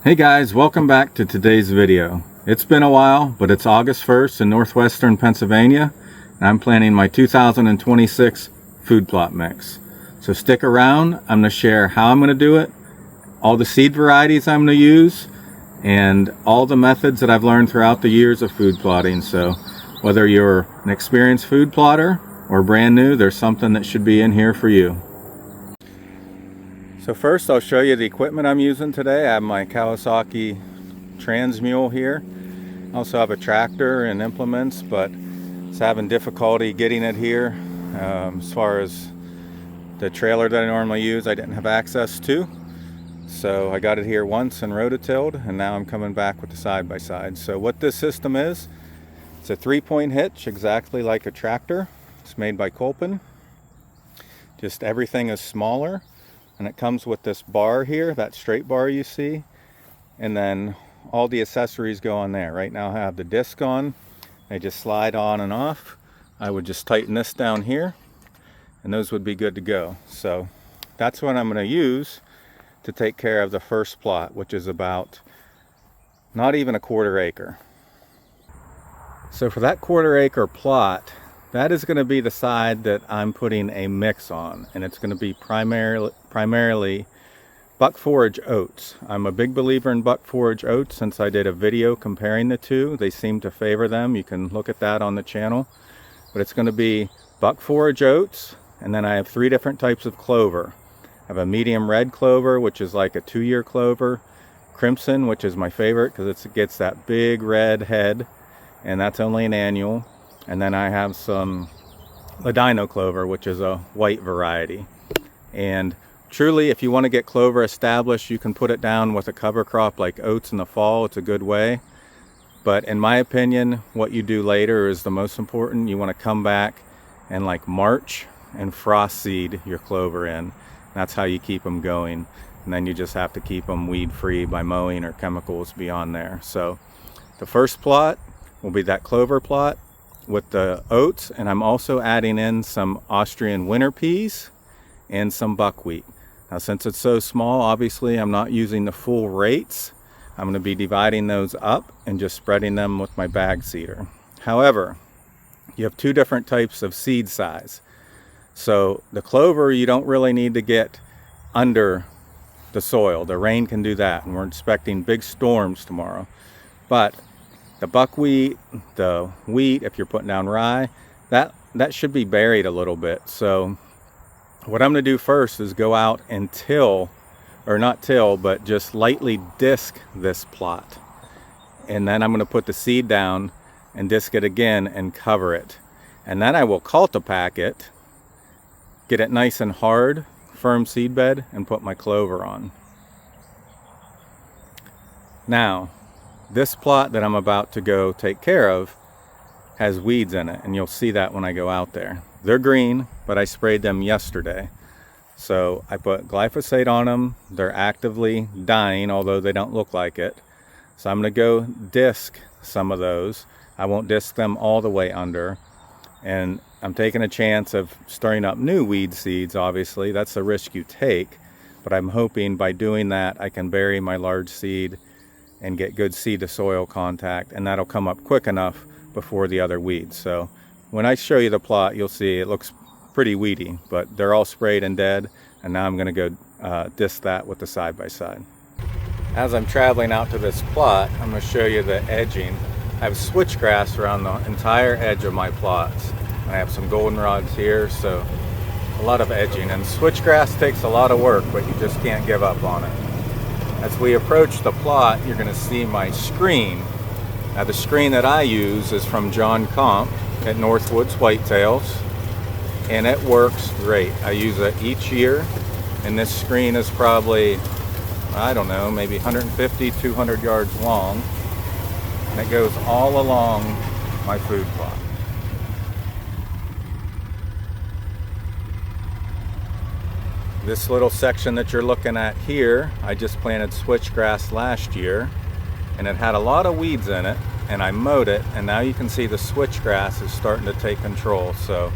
Hey guys, welcome back to today's video. It's been a while, but it's August 1st in northwestern Pennsylvania, and I'm planning my 2026 food plot mix. So stick around. I'm going to share how I'm going to do it, all the seed varieties I'm going to use, and all the methods that I've learned throughout the years of food plotting. So whether you're an experienced food plotter or brand new, there's something that should be in here for you. So first I'll show you the equipment I'm using today. I have my Kawasaki Mule here. I also have a tractor and implements, but it's having difficulty getting it here. As far as the trailer that I normally use, I didn't have access to. So I got it here once and rototilled, and now I'm coming back with the side-by-side. So what this system is, it's a 3-point hitch, exactly like a tractor. It's made by Kolpin. Just everything is smaller. And it comes with this bar here, that straight bar you see, and then all the accessories go on there. Right now I have the disc on. They just slide on and off. I would just tighten this down here and those would be good to go. So that's what I'm going to use to take care of the first plot, which is about not even a 1/4 acre. So for that 1/4 acre plot, that is going to be the side that I'm putting a mix on, and it's going to be primarily Buck Forage oats. I'm a big believer in Buck Forage oats since I did a video comparing the two. They seem to favor them. You can look at that on the channel. But it's going to be Buck Forage oats, and then I have 3 different types of clover. I have a medium red clover, which is like a 2-year clover, crimson, which is my favorite because it gets that big red head, and that's only an annual. And then I have some ladino clover, which is a white variety. And truly, if you want to get clover established, you can put it down with a cover crop like oats in the fall. It's a good way. But in my opinion, what you do later is the most important. You want to come back and like March and frost seed your clover in. That's how you keep them going. And then you just have to keep them weed free by mowing or chemicals beyond there. So the first plot will be that clover plot with the oats, and I'm also adding in some Austrian winter peas and some buckwheat. Now since it's so small, obviously I'm not using the full rates. I'm going to be dividing those up and just spreading them with my bag seeder. However, you have 2 different types of seed size. So the clover you don't really need to get under the soil. The rain can do that, and we're expecting big storms tomorrow. But the buckwheat, the wheat, if you're putting down rye, that should be buried a little bit. So what I'm going to do first is go out and till, or not till, but just lightly disc this plot. And then I'm going to put the seed down and disc it again and cover it. And then I will cultipack it, get it nice and hard, firm seed bed, and put my clover on. Now, this plot that I'm about to go take care of has weeds in it, and you'll see that when I go out there. They're green, but I sprayed them yesterday. So I put glyphosate on them. They're actively dying, although they don't look like it. So I'm going to go disc some of those. I won't disc them all the way under. And I'm taking a chance of stirring up new weed seeds, obviously. That's the risk you take. But I'm hoping by doing that, I can bury my large seed and get good seed to soil contact, and that'll come up quick enough before the other weeds. So when I show you the plot, you'll see it looks pretty weedy, but they're all sprayed and dead, and now I'm going to go disc that with the side-by-side. As I'm traveling out to this plot, I'm going to show you the edging. I have switchgrass around the entire edge of my plots. I have some goldenrods here, so a lot of edging, and switchgrass takes a lot of work, but you just can't give up on it. As we approach the plot, you're going to see my screen. Now the screen that I use is from John Comp at Northwoods Whitetails, and it works great. I use it each year, and this screen is probably, I don't know, maybe 150, 200 yards long, and it goes all along my food plot. This little section that you're looking at here, I just planted switchgrass last year, and it had a lot of weeds in it, and I mowed it, and now you can see the switchgrass is starting to take control. So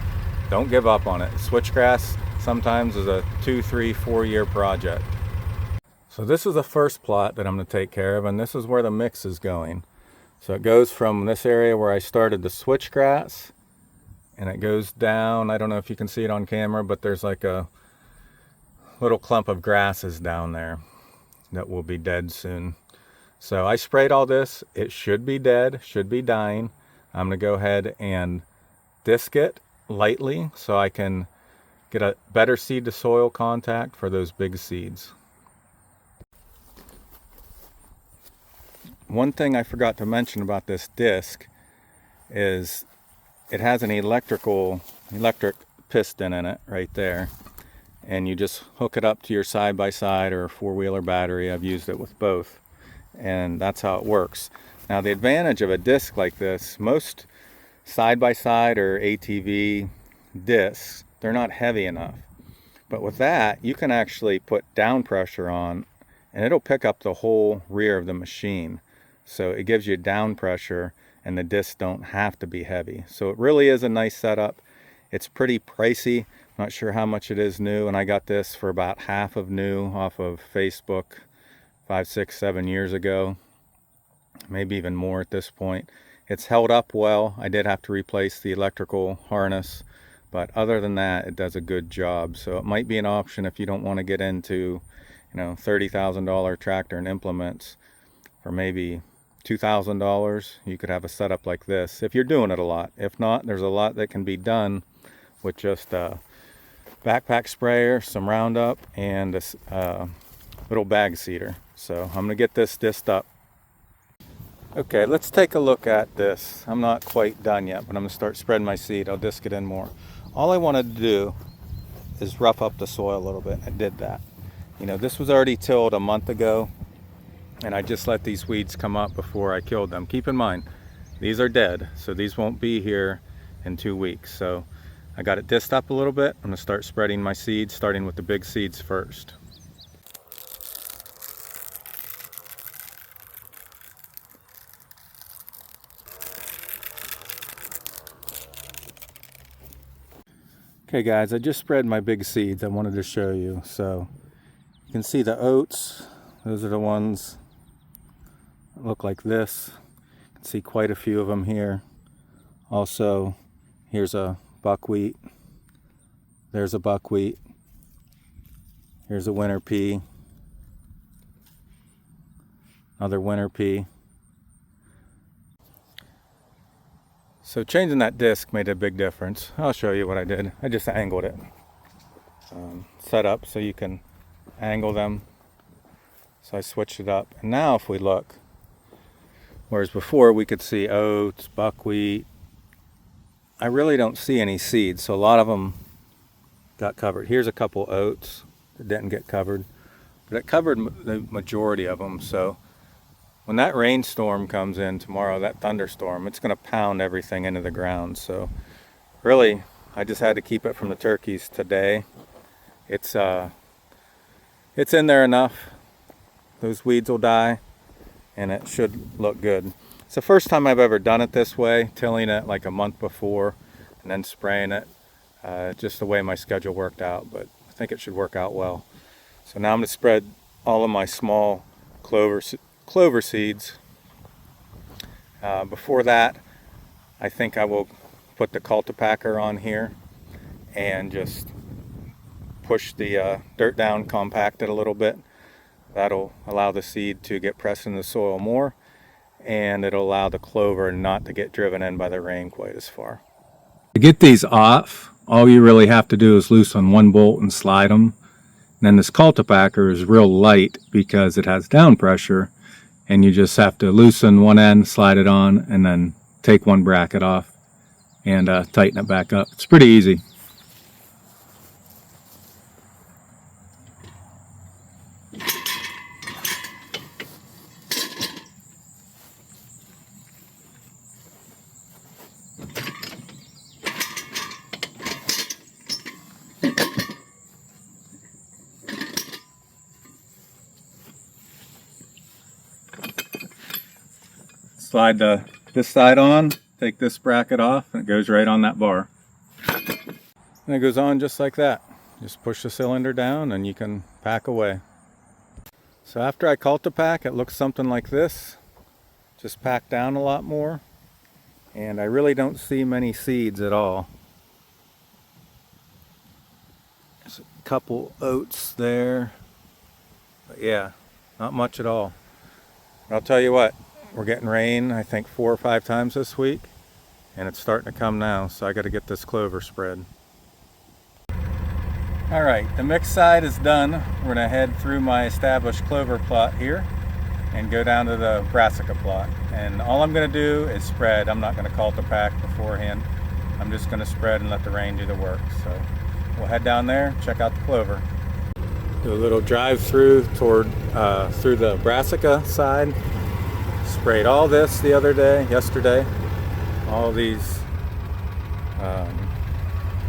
don't give up on it. Switchgrass sometimes is a 2, 3, 4 year project. So this is the first plot that I'm going to take care of, and this is where the mix is going. So it goes from this area where I started the switchgrass, and it goes down. I don't know if you can see it on camera, but there's like a little clump of grasses down there that will be dead soon. So I sprayed all this. It should be dead, should be dying. I'm going to go ahead and disc it lightly so I can get a better seed to soil contact for those big seeds. One thing I forgot to mention about this disc is it has an electric piston in it right there, and you just hook it up to your side-by-side or four-wheeler battery. I've used it with both, and that's how it works. Now the advantage of a disc like this, most side-by-side or ATV discs, they're not heavy enough, but with that you can actually put down pressure on and it'll pick up the whole rear of the machine. So it gives you down pressure and the discs don't have to be heavy. So it really is a nice setup. It's pretty pricey. I'm not sure how much it is new, and I got this for about half of new off of Facebook 5, 6, 7 years ago. Maybe even more at this point. It's held up well. I did have to replace the electrical harness, but other than that, it does a good job. So it might be an option if you don't want to get into, $30,000 tractor and implements. For maybe $2,000, you could have a setup like this if you're doing it a lot. If not, there's a lot that can be done with just a backpack sprayer, some Roundup, and a little bag seeder. So I'm going to get this disced up. Okay, let's take a look at this. I'm not quite done yet, but I'm going to start spreading my seed. I'll disc it in more. All I wanted to do is rough up the soil a little bit. I did that. This was already tilled a month ago, and I just let these weeds come up before I killed them. Keep in mind, these are dead, so these won't be here in 2 weeks. So I got it disced up a little bit. I'm going to start spreading my seeds, starting with the big seeds first. Okay guys, I just spread my big seeds. I wanted to show you. So you can see the oats. Those are the ones that look like this. You can see quite a few of them here. Also, here's a buckwheat. There's a buckwheat. Here's a winter pea. Another winter pea. So changing that disc made a big difference. I'll show you what I did. I just angled it. Set up so you can angle them. So I switched it up. And now if we look, whereas before we could see oats, buckwheat, I really don't see any seeds. So a lot of them got covered. Here's a couple oats that didn't get covered, but it covered the majority of them. So when that rainstorm comes in tomorrow, that thunderstorm, it's going to pound everything into the ground. So really, I just had to keep it from the turkeys today. It's in there enough. Those weeds will die, and it should look good. It's the first time I've ever done it this way, tilling it like a month before and then spraying it. Just the way my schedule worked out, but I think it should work out well. So now I'm going to spread all of my small clover seeds. Before that, I think I will put the cultipacker on here and just push the dirt down, compact it a little bit. That'll allow the seed to get pressed in the soil more, and it'll allow the clover not to get driven in by the rain quite as far. To get these off, all you really have to do is loosen one bolt and slide them. And then this cultipacker is real light because it has down pressure, and you just have to loosen one end, slide it on, and then take one bracket off and tighten it back up. It's pretty easy. Slide this side on, take this bracket off, and it goes right on that bar. And it goes on just like that. Just push the cylinder down and you can pack away. So after I cultipack, it looks something like this. Just packed down a lot more. And I really don't see many seeds at all. There's a couple oats there. But yeah, not much at all. But I'll tell you what, we're getting rain I think 4 or 5 times this week. And it's starting to come now, so I got to get this clover spread. Alright, the mixed side is done. We're going to head through my established clover plot here and go down to the Brassica plot. And all I'm going to do is spread. I'm not going to cultipack beforehand. I'm just going to spread and let the rain do the work. So we'll head down there, check out the clover. Do a little drive through toward through the Brassica side. Sprayed all this the other day, yesterday. All these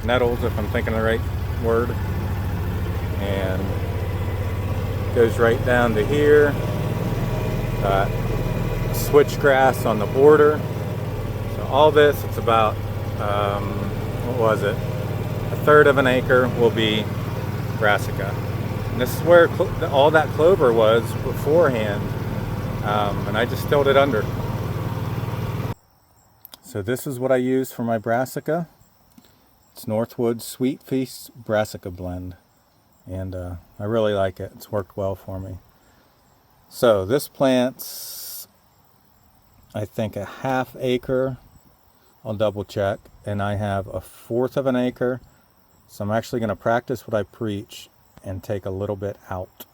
nettles, if I'm thinking the right word, and goes right down to here. Switchgrass on the border. So all this, it's about what was it? 1/3 of an acre will be Brassica. And this is where all that clover was beforehand, and I just tilled it under. So this is what I use for my Brassica. It's Northwood Sweet Feast Brassica blend, and I really like it. It's worked well for me. So this plant's, I think, a 1/2 acre. I'll double check. And I have a 1/4 of an acre. So I'm actually going to practice what I preach and take a little bit out.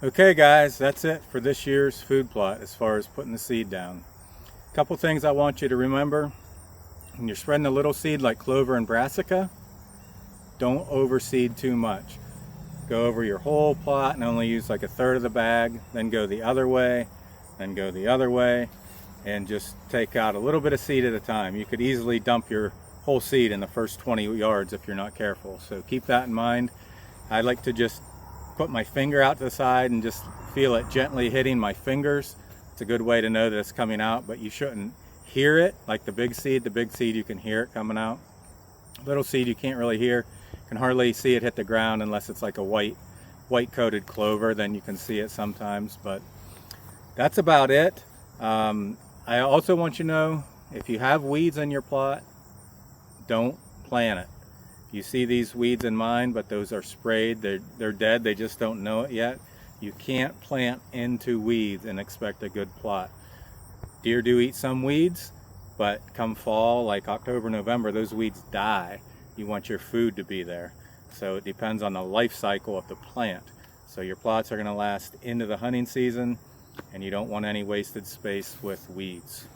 Okay guys, that's it for this year's food plot as far as putting the seed down. A couple things I want you to remember. When you're spreading a little seed like clover and Brassica, don't overseed too much. Go over your whole plot and only use like 1/3 of the bag, then go the other way, then go the other way, and just take out a little bit of seed at a time. You could easily dump your whole seed in the first 20 yards if you're not careful. So keep that in mind. I like to just put my finger out to the side and just feel it gently hitting my fingers. It's a good way to know that it's coming out, but you shouldn't hear it like the big seed. The big seed, you can hear it coming out. Little seed, you can't really hear. You can hardly see it hit the ground unless it's like a white coated clover, then you can see it sometimes. But that's about it. I also want you to know, if you have weeds in your plot, don't plant it. You see these weeds in mine, but those are sprayed. They're dead. They just don't know it yet. You can't plant into weeds and expect a good plot. Deer do eat some weeds, but come fall, like October, November, those weeds die. You want your food to be there. So it depends on the life cycle of the plant. So your plots are going to last into the hunting season, and you don't want any wasted space with weeds.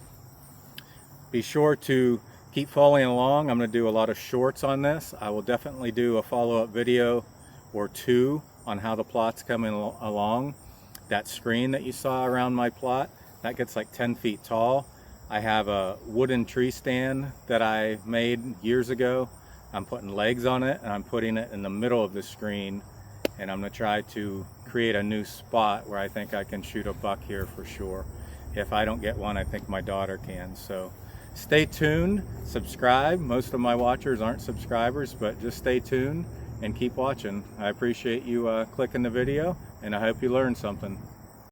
Be sure to keep following along. I'm going to do a lot of shorts on this. I will definitely do a follow-up video or 2 on how the plot's coming along. That screen that you saw around my plot, that gets like 10 feet tall. I have a wooden tree stand that I made years ago. I'm putting legs on it and I'm putting it in the middle of the screen, and I'm going to try to create a new spot where I think I can shoot a buck here for sure. If I don't get one, I think my daughter can. So stay tuned, subscribe. Most of my watchers aren't subscribers, but just stay tuned and keep watching. I appreciate you clicking the video, and I hope you learned something.